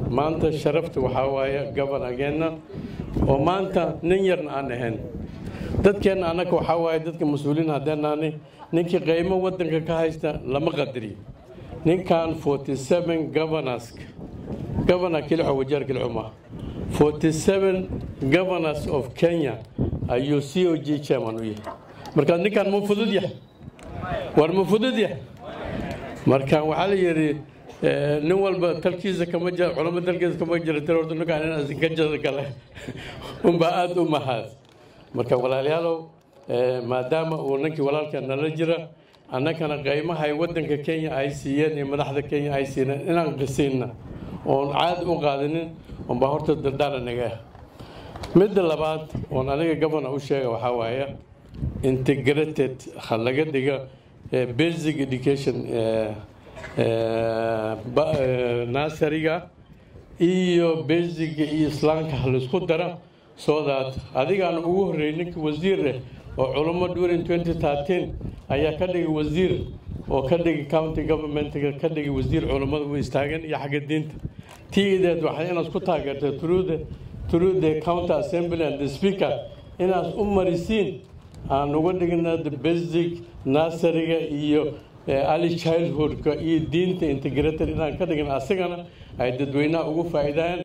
maanta sharafta waxaa waaye gobanageenna oo maanta nin yarna aan ahayn dadkeenna annaka waxaa waaye dadka mas-uuliin haddeenaani ninkii qiimo waddanka ka haysta lama qadariyo ninkan 47 governor kilixo wajeer kilixo maaha 47 governors of Kenya ayuu COG chairman u yahay marka ninkan ma fudud yahay war ma fudud yahay marka waxaa la yiri nin walba talkiisa kama jira culamo dalkiisa kama jira horta ninkan inaan ka jada kale aad u mahad marka walaalayaalow maadaama uu ninkii walaalkan nala jira annagana qiimaha ay waddanka Kenya ay siiyeen iyo madaxda Kenya ay siiyeen inaan qisiina oo caad u qaadanin oo ba horta dardaarannaga mid labaad oo aniga gabana u sheegay waxa waaye integrated laga dhiga basic education nursery-ga iyo basic iyo islaamka la isku daro so that adigaan ugu horeeyay wasiir oo culamo during 2013 ayaa ka dhigay wasiir oo ka dhigay county government ka dhigay wasiir culamada u istaagan iyo xagga diinta tiideed waxay inaad ku taageertay through the county assembly and the speaker inaad u marisiin aan uga dhigna the basic nursery-ga iyo early childhood-ka iyo diinta integrated inaan ka dhigna asagana ay dadweynaha ugu faa'iidayaan